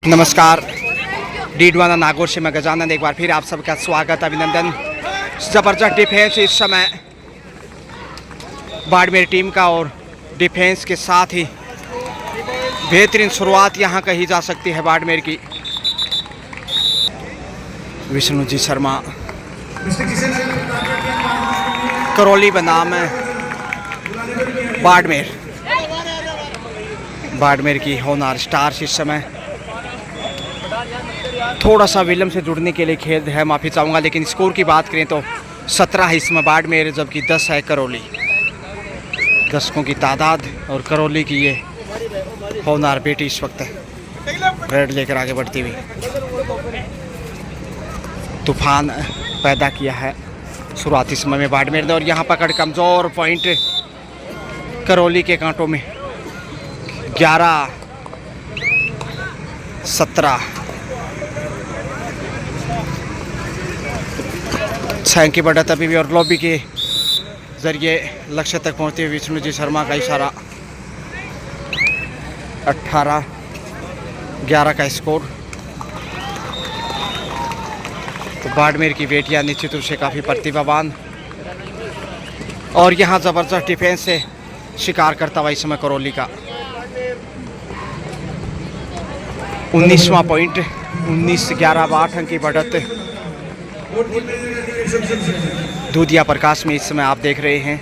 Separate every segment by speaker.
Speaker 1: नमस्कार, डीडवाना नागौर से मैं गजानंद एक बार फिर आप सबका स्वागत अभिनंदन। ज़बरदस्त डिफेंस इस समय बाड़मेर टीम का और डिफेंस के साथ ही बेहतरीन शुरुआत यहां कही जा सकती है बाड़मेर की। विष्णुजी शर्मा करौली बनाम बाड़मेर की होनहार स्टार्स इस समय थोड़ा सा विलम्ब से जुड़ने के लिए खेद है, माफ़ी चाहूँगा। लेकिन स्कोर की बात करें तो 17 है इसमें बाड़मेर, जबकि 10 है करौली। दर्शकों की तादाद और करौली की ये होनहार बेटी इस वक्त रेड लेकर आगे बढ़ती हुई तूफान पैदा किया है शुरुआती समय में बाड़मेर ने। और यहाँ पकड़ कमज़ोर पॉइंट करौली के कांटों में 11-17 6 की बढ़त अभी भी। और लॉबी के जरिए लक्ष्य तक पहुंचते हुए विष्णुजी शर्मा का इशारा। 18-11 का स्कोर। तो बाड़मेर की बेटियां निश्चित रूप से काफ़ी प्रतिभावान और यहां ज़बरदस्त डिफेंस से शिकार करता हुआ इस समय करौली का 19वां पॉइंट। 19-11 8 अंक की बढ़त दूधिया प्रकाश में इस समय आप देख रहे हैं।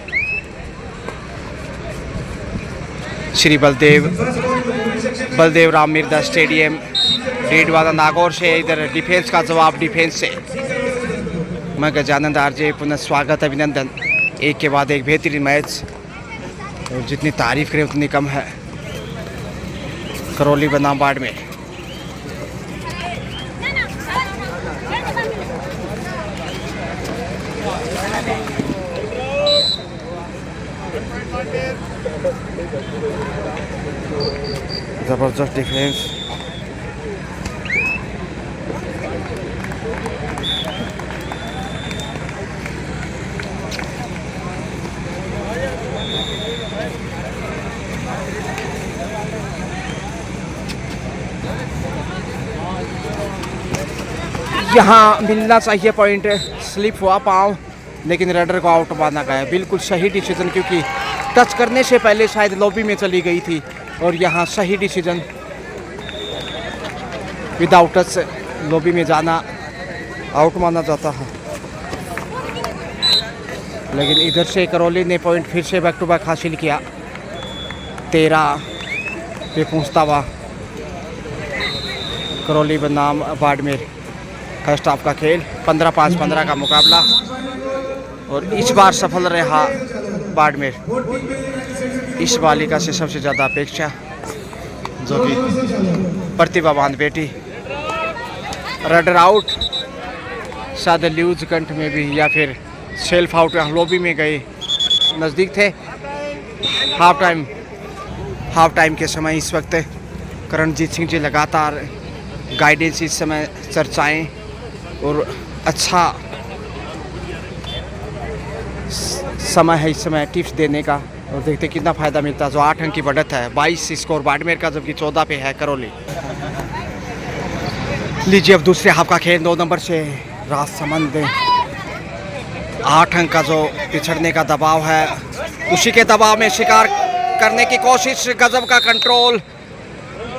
Speaker 1: श्री बलदेव राम मिर्दा स्टेडियम डीडवाना नागौर से इधर डिफेंस का जवाब डिफेंस से। मैं गजानंद आरजे पुनः स्वागत अभिनंदन। एक के बाद एक बेहतरीन मैच, और जितनी तारीफ करें उतनी कम है। करौली बनाम बाड़मेर। जबरदस्त डिफेंस। यहाँ मिलना चाहिए पॉइंट, स्लिप हुआ पाँव, लेकिन रेडर को आउट माना गया। बिल्कुल सही डिसीजन, क्योंकि टच करने से पहले शायद लॉबी में चली गई थी। और यहाँ सही डिसीजन, विदाउट टच लॉबी में जाना आउट माना जाता है। लेकिन इधर से करौली ने पॉइंट फिर से बैक टू बैक हासिल किया। 13 पे पहुँचता हुआ करौली बनाम बाड़मेर। फर्स्ट हाफ का खेल 15-5-15 का मुकाबला, और इस बार सफल रहा बाड़मेर। इस बालिका से सबसे ज़्यादा अपेक्षा, जो कि प्रतिभावान बेटी। रडर आउट, शायद ल्यूज कंठ में भी या फिर सेल्फ आउट या लॉबी में गए, नज़दीक थे। हाफ टाइम के समय इस वक्त करणजीत सिंह जी लगातार गाइडेंस, इस समय चर्चाएं और अच्छा समय है इस समय टिप्स देने का, और देखते कितना फ़ायदा मिलता है। जो 8 अंक की बढ़त है, 22 स्कोर बाड़मेर का, जबकि 14 पे है करौली। लीजिए अब दूसरे हाफ का खेल। 2 नंबर से राजसमंद 8 अंक का जो पिछड़ने का दबाव है, उसी के दबाव में शिकार करने की कोशिश, गजब का कंट्रोल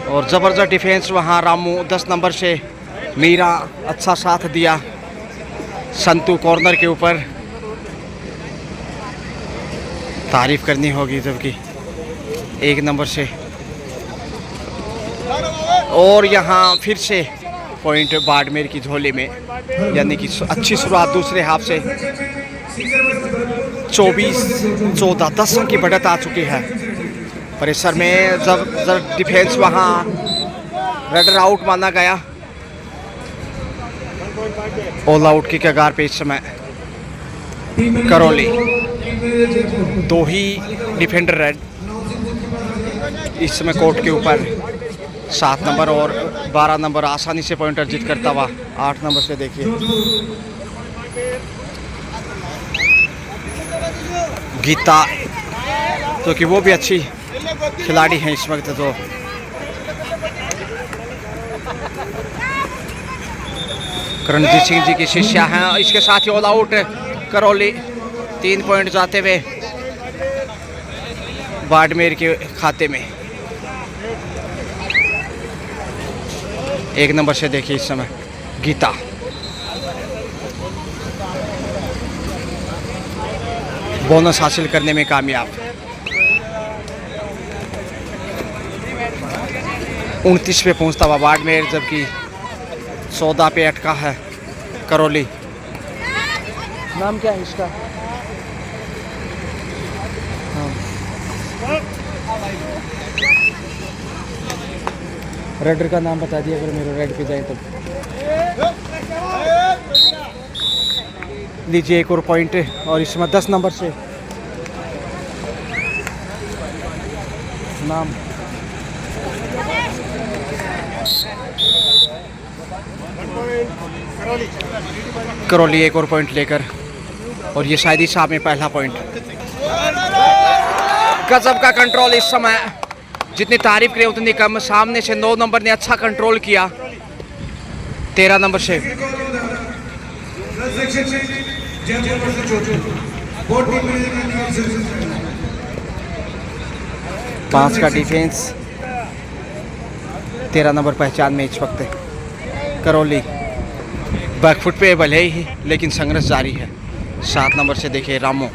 Speaker 1: और ज़बरदस्त डिफेंस। वहाँ रामू 10 नंबर से मीरा अच्छा साथ दिया। संतू कॉर्नर के ऊपर तारीफ करनी होगी, जबकि 1 नंबर से। और यहाँ फिर से पॉइंट बाड़मेर की झोली में, यानी कि अच्छी शुरुआत दूसरे हाफ से। 24-14 10 अंक की बढ़त आ चुकी है। प्रेशर में जब डिफेंस वहाँ रेडर आउट माना गया। ऑल आउट की कगार पे इस समय करौली। 2 ही डिफेंडर रेड इस समय कोर्ट के ऊपर। 7 नंबर और 12 नंबर आसानी से पॉइंट अर्जित करता हुआ 8 नंबर से देखिए गीता, तो कि वो भी अच्छी खिलाड़ी हैं इस वक्त। तो करणजीत सिंह जी की शिष्या हैं। इसके साथ ही ऑल आउट करौली, 3 पॉइंट जाते हुए बाड़मेर के खाते में। 1 नंबर से देखिए इस समय गीता, बोनस हासिल करने में कामयाब। 29 पे पहुंचता हुआ बाड़मेर, जबकि 14 पे अटका है करौली। नाम क्या है इसका? रेडर का नाम बता दिया अगर मेरे रेड पे जाए तो। लीजिए 1 और पॉइंट, और इसमें 10 नंबर से नाम करौली 1 और पॉइंट लेकर, और ये शायद ही साहब में पहला पॉइंट। गजब का कंट्रोल इस समय, जितनी तारीफ करें उतनी कम। सामने से 9 नंबर ने अच्छा कंट्रोल किया, 13 नंबर से। पांच का डिफेंस, 13 नंबर पहचान में इस वक्त करौली। बैकफुट पे भले ही, लेकिन संघर्ष जारी है। 7 नंबर से देखिए रामो।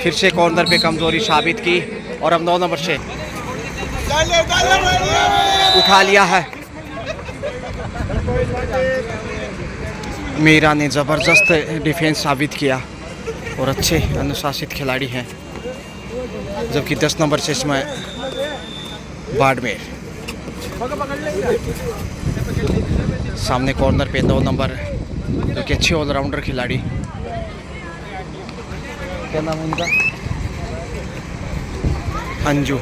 Speaker 1: फिर से कॉर्नर पे कमजोरी साबित की, और अब 9 नंबर से उठा लिया है। मीरा ने जबरदस्त डिफेंस साबित किया और अच्छे अनुशासित खिलाड़ी हैं, जबकि 10 नंबर से इसमें बाड़मेर। सामने कॉर्नर पे 9 नंबर, जो कि अच्छे ऑलराउंडर खिलाड़ी। क्या नाम है उनका? अंजू।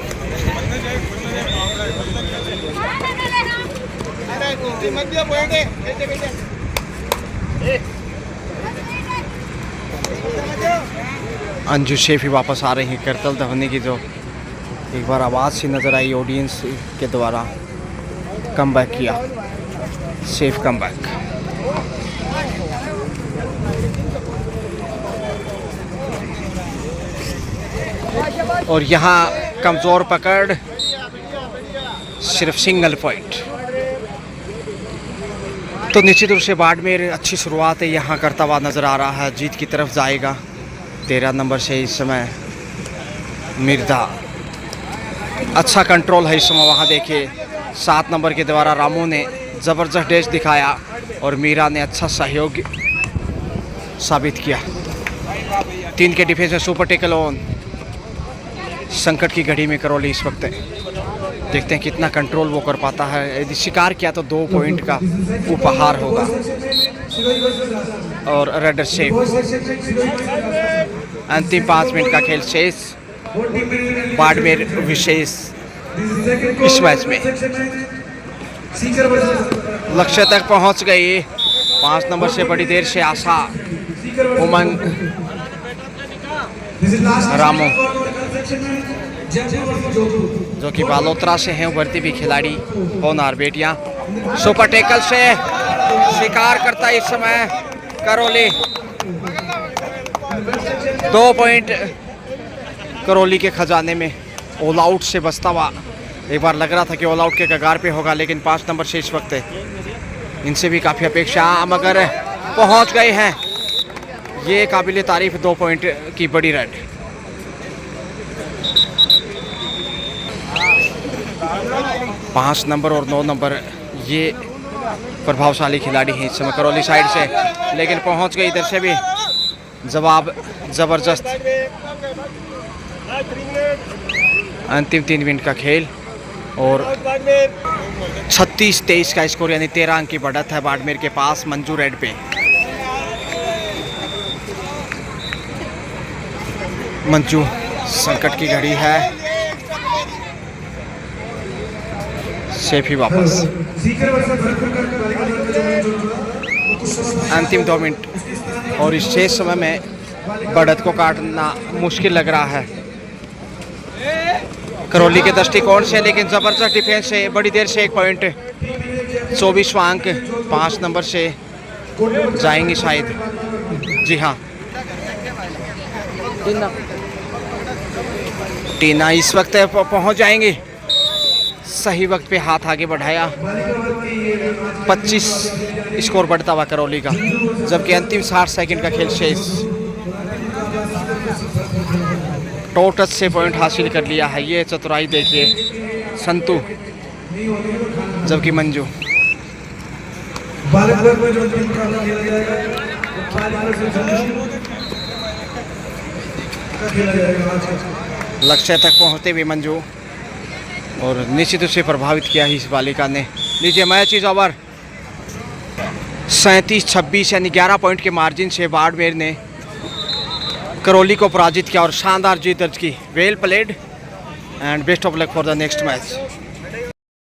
Speaker 1: अंजू शेफ ही वापस आ रही हैं। करतल धवनी की जो एक बार आवाज़ सी नज़र आई ऑडियंस के द्वारा, कमबैक किया, सेफ कमबैक। और यहाँ कमज़ोर पकड़, सिर्फ सिंगल पॉइंट। तो निश्चित रूप से बाड़मेर अच्छी शुरुआत है यहाँ करता हुआ नज़र आ रहा है, जीत की तरफ जाएगा। 13 नंबर से इस समय मिर्दा, अच्छा कंट्रोल है इस समय। वहाँ देखिए 7 नंबर के द्वारा रामू ने ज़बरदस्त डैश दिखाया, और मीरा ने अच्छा सहयोग साबित किया। 3 के डिफेंस में सुपर टेकल ऑन। संकट की घड़ी में करौली इस वक्त, देखते हैं कितना कंट्रोल वो कर पाता है। यदि शिकार किया तो 2 पॉइंट का उपहार होगा। और रेडर सेफ। अंतिम 5 मिनट का खेल शेष, बाड़मेर विशेष इस मैच में लक्ष्य तक पहुंच गई। 5 नंबर से बड़ी देर से आशा, उमंग, रामो, जो कि बालोतरा से हैं, उभरती भी खिलाड़ी होनार बेटियां। सुपर टेकल से शिकार करता इस समय करौली। 2 पॉइंट करौली के खजाने में। ऑल आउट से बचता हुआ, एक बार लग रहा था कि ऑल आउट के कगार पे होगा, लेकिन 5 नंबर से इस वक्त इनसे भी काफ़ी अपेक्षा, मगर पहुंच गए हैं। ये काबिल तारीफ 2 पॉइंट की बड़ी रन। पाँच नंबर और 9 नंबर ये प्रभावशाली खिलाड़ी हैं इस समय करौली साइड से, लेकिन पहुंच गए इधर से भी जवाब ज़बरदस्त। अंतिम 3 मिनट का खेल, और 36-23 का स्कोर, यानी 13 अंक की बढ़त है बाड़मेर के पास मंजू रेड पे। मंजू, संकट की घड़ी है, सेफ ही वापस। अंतिम 2 मिनट, और इस शेष समय में बढ़त को काटना मुश्किल लग रहा है करौली के दृष्टिकोण से, लेकिन ज़बरदस्त डिफेंस से बड़ी देर से 1 पॉइंट 24वां अंक 5 नंबर से जाएंगे शायद। जी हाँ, टीना इस वक्त पहुंच जाएंगे। सही वक्त पे हाथ आगे बढ़ाया। 25 स्कोर बढ़ता हुआ करौली का, जबकि अंतिम 60 सेकंड का खेल शेष। टोटच से पॉइंट हासिल कर लिया है, ये चतुराई देखिए संतू, जबकि मंजू। लक्ष्य तक पहुंचते हुए मंजू, और निश्चित रूप से प्रभावित किया ही इस बालिका ने। लीजिए मैच इज ओवर। 37-26 यानी 11 पॉइंट के मार्जिन से बाड़मेर ने करौली को पराजित किया और शानदार जीत दर्ज की। Well played and best of luck for the next match.